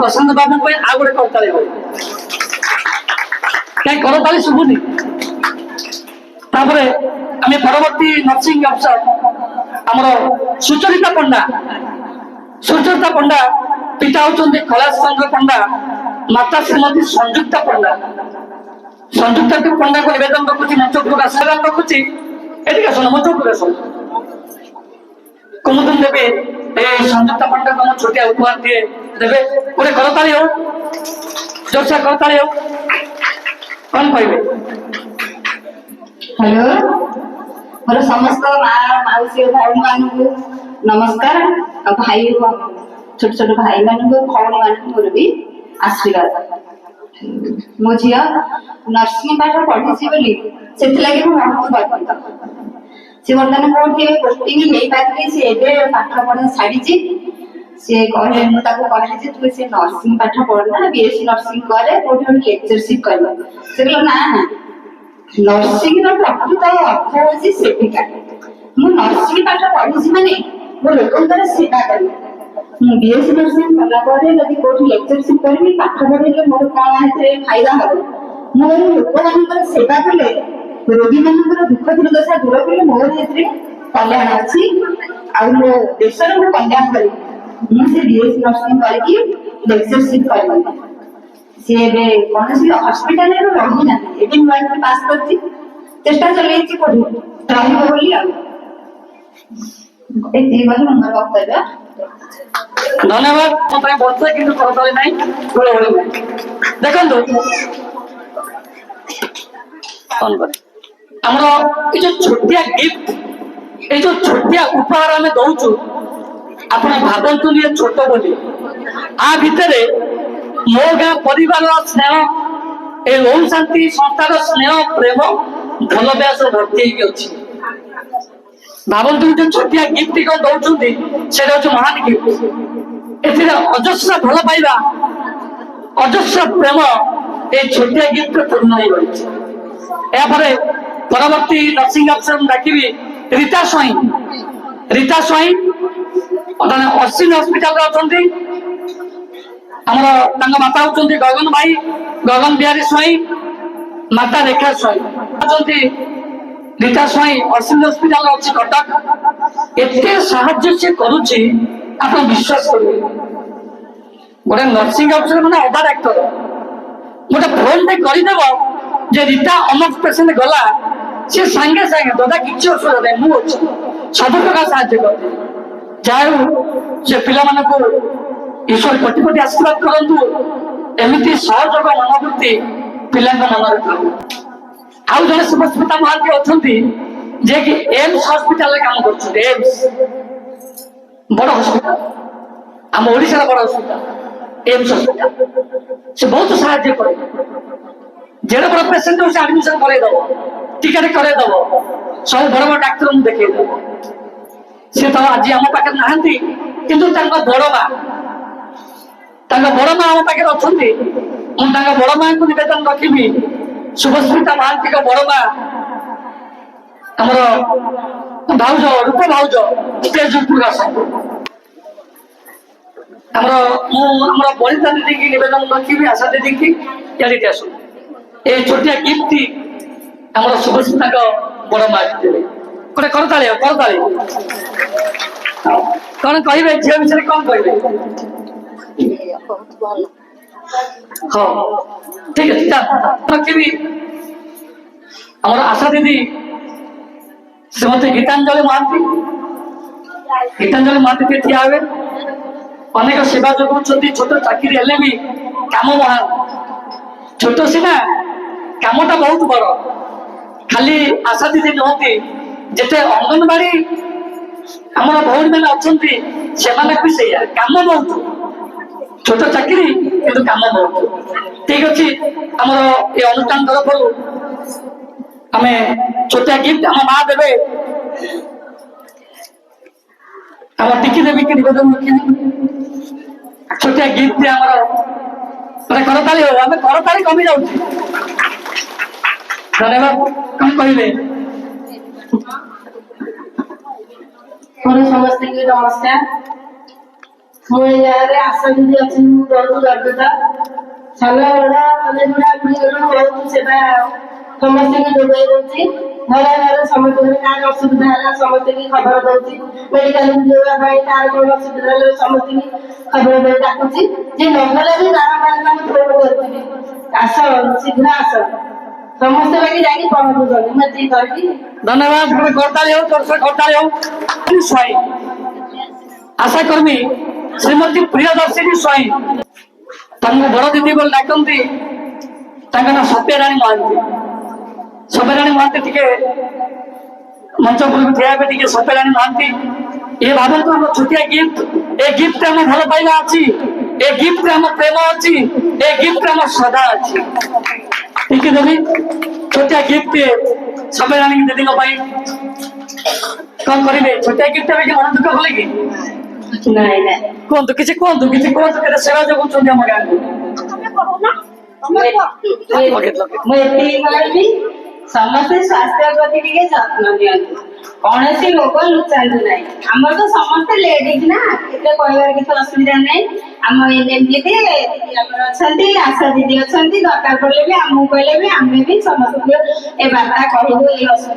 प्रशांत बाबू आ गए करताली हो कहीं करताली शुभुनी आम परवर्ती नर्सिंग अफसर आमर सुचरिता पंडा पिता होती कैलाश चंद्र पंडा माता श्रीमती संयुक्ता पंडा को निवेदन रखुची मंच उपरक आशीर्वाद रखुची एटिक आसन मंच उपरक आसन कुमुदन देवे संयुक्ता पंडा को छोटिया उपहार दिए देवे गोटे करताली हो जोरसा करताली हो कौन कहबे हेलो मोर समस्त मौसी भाई मान नमस्कार भाई छोट छोट भाई मान भौणी मान भी आशीर्वाद मो झी नर्सिंग पाठ पढ़ी से बहुत गर्वित सी बर्तमान कौन पोस्टिंग हो पारे सी पाठ पढ़ा छाड़ी सी कहले कहली तू से नर्सिंग पाठ पढ़ना बीएससी नर्सिंग करे कौटे लेक्चरशिप कर से कहला ना ना नर्सिंग प्रकृत अर्थ हूँ सेविका मु नर्सिंग पाठ पढ़ी माने मो लोकंर सेवा करी बीएससी नर्सिंग कला कौटी लेक्चरशिप करी पाठ पढ़े मोर कौन फायदा हम मोर लोक मान सेवा कले रोगी मान दुख दुर्दशा दूर कले मोर कल्याण अच्छी आ मो देशर मु कल्याण करी मुझे बीएससी नर्सिंग करके लेक्चरशिप करी सी कौन सी हस्पिटाल रही ना नुआ पास कर चेष्टा चलती वक्तव्य धन्यवाद बच्चे कि करताली ना देखो आमर ये छोटिया गिफ्ट ये छोटिया उपहार आम दौचु आप भावतु ये छोट बोली आ भितर मो गाँ परिवार स्नेह ए ओम शांति संस्थार स्नेह प्रेम धन व्यास भर्ती अच्छी भावतु जो छोटिया गिफ्ट कौन दौरान से महान गिफ्ट अजस्र भल पाइबा अजस्र प्रेम ये छोटिया गिफ्ट पूर्ण हो परवर्ती नर्सिंग अफसर डाकि रीता स्वाई अश्विन हस्पिटाल अच्छा आमर माता होती गगन भाई गगन बिहारी स्वाई माता रेखा स्वाई अच्छा रीता स्वाई अश्विन हस्पिटाल अच्छी कटक एत साहाय्य से करुच्ची आप विश्वास करेंगे गोटे नर्सिंग अफसर मैंने अधा डाक्तर गोटे फोन टे करदेव जे रीता अमक पेसेंट गला सी सांगे सांगे दादा किसी असुविधा नहीं मुझे सब प्रकार साहाय्य कर जाऊ से पिला को ईश्वर कोटि कोटि आशीर्वाद करंतु एमिति सहयोग मनोवृत्ति पिला मन आउ जड़े सुभस्मिता महांती अच्छा जे कि एम्स हस्पिटाल काम कर एम्स बड़ हस्पिटाल आम ओडिशा बड़ हस्पिटाल एम्स हस्पिटाल से बहुत साहाय्य करे जेड़े बड़ पेसेंट से एडमिशन करदब टिकेट करदब सब बड़ बड़ डाक्तर देखद सी तो आज आम पाखे नहांती किंतु बड़ माँ आम पाखे अच्छा बड़ माँ को निवेदन रखी शुभस्मिता महांती बड़ माँ आमर भाउज रूप भाउज स्टेज आमर बनिता दीदी की निवेदन रखी आशा दीदी की याद आस ये छोटिया गिफ्ट आमर शुभस्मिता बड़ माँ देवे गोटे करताली कौन कहे झील विषय कौन कहे हाँ ठीक है रखी आमर आशा दीदी श्रीमती गीतांजलि महांती ठिया हुए अनेक सेवा जोगाऊँ छोट चाकरी हेले भी काम महान छोट सीना कामटा बहुत बड़ खाली आशा दीदी नुहति जिते अंगनवाड़ी आमर भौणी मैंने अच्छा से कम बहुत छोट चाकरी किंतु काम बहुत ठीक अच्छे आमर ये अनुष्ठान तरफ आम छोटिया गिफ्ट आम माँ देवे आम टिकी देवी की निवेदन रखी छोटिया गिफ्ट आम करताली हो आम करताली कमी जाऊँ धन्यवाद कौन कहले समस्त नमस्कार ମୋ ଏ ଗାଁରେ ଆଶା ଦିଦି ଅଛନ୍ତି, ମୁଁ ବହୁତ ଗର୍ବିତ। ସାନ ବଡ ମାନେ ବୁଢା ବୁଢୀ ବହୁତ ସେବା ସମସ୍ତଙ୍କୁ ଯୋଗାଇ ଦଉଛି। ଘରେ ଘରେ ସମସ୍ତଙ୍କର କାହାର ଅସୁବିଧା ହେଲା ସମସ୍ତଙ୍କୁ ଖବର ଦଉଛି। ମେଡିକାଲ ଯିବା ପାଇଁ କାହାର କଣ ଅସୁବିଧା ହେଲେ ସମସ୍ତଙ୍କୁ ଖବର ଦେଇ ଡାକୁଛି। ଯେ ନଗଲେ ବି ବାରମ୍ବାର ଫୋନ କରୁଥିଲି, ଆସ ଶୀଘ୍ର ଆସ। ସମସ୍ତେ ବାକି ଯାଇକି ପହଞ୍ଚୁଛନ୍ତି। ମୁଁ ଏତିକି କହିବି। ଧନ୍ୟବାଦ। ଗୋଟେ କରତାଳି ହଉ, ତୋର କରତାଳି ହଉ। ସ୍ୱାଇଁ ଆଶା କର୍ମୀ ଶ୍ରୀମତୀ ପ୍ରିୟଦର୍ଶିନୀ ସ୍ୱାଇଁ, ତାଙ୍କୁ ବଡ ଦିଦି ବୋଲି ଡାକନ୍ତି। ତାଙ୍କ ନାଁ ସତ୍ୟରାଣୀ ମହାନ୍ତି। ସତ୍ୟରାଣୀ ମହାନ୍ତି ଟିକେ ମଞ୍ଚ ଉପରକୁ ଠିଆ ହେବେ। ଟିକେ ସତ୍ୟରାଣୀ ମହାନ୍ତି ଏ ଭାବନ୍ତୁ ଆମ ଛୋଟିଆ ଗିଫ୍ଟ। ଏ ଗିଫ୍ଟ ଆମ ଭଲ ପାଇବା ଅଛି, ଏ ଗିଫ୍ଟ ଆମ ପ୍ରେମ ଅଛି, ଏ ଗିଫ୍ଟ ଆମ ଶ୍ରଦ୍ଧା ଅଛି। ଟିକେ ଦେବି ଛୋଟିଆ ଗିଫ୍ଟ ସତ୍ୟରାଣୀ ଦିଦିଙ୍କ ପାଇଁ। କଣ କରିବେ? ଛୋଟିଆ ଗିଫ୍ଟ ବି ମନ ଦୁଃଖ କଲେ କି? ନାଇଁ ନାଇଁ, କୁହନ୍ତୁ କିଛି କୁହନ୍ତୁ, କିଛି କୁହନ୍ତୁ। କେତେ ସେବା ଯୋଗାଉଛନ୍ତି ଆମ ଗାଁକୁ। ମୁଁ ଏତିକି କହିବି, ସମସ୍ତେ ସ୍ୱାସ୍ଥ୍ୟ ପ୍ରତି ଟିକେ ଯତ୍ନ ନିଅନ୍ତୁ। କୌଣସି ରୋଗ ଲୁଚାନ୍ତୁ ନାହିଁ। ଆମର ତ ସମସ୍ତେ ଲେଡିଜ ନା, ଏତେ କହିବାର କିଛି ଅସୁବିଧା ନାହିଁ। ଆମ ଏନଏମ ଦିଦି ଆମର ଅଛନ୍ତି, ଆଶା ଦିଦି ଅଛନ୍ତି। ଦରକାର ପଡ଼ିଲେ ବି ଆମକୁ କହିଲେ ବି ଆମେ ବି ସମସ୍ତଙ୍କୁ ଏ ବାର୍ତ୍ତା କହିବୁ। ଏଇ ଅସୁବିଧା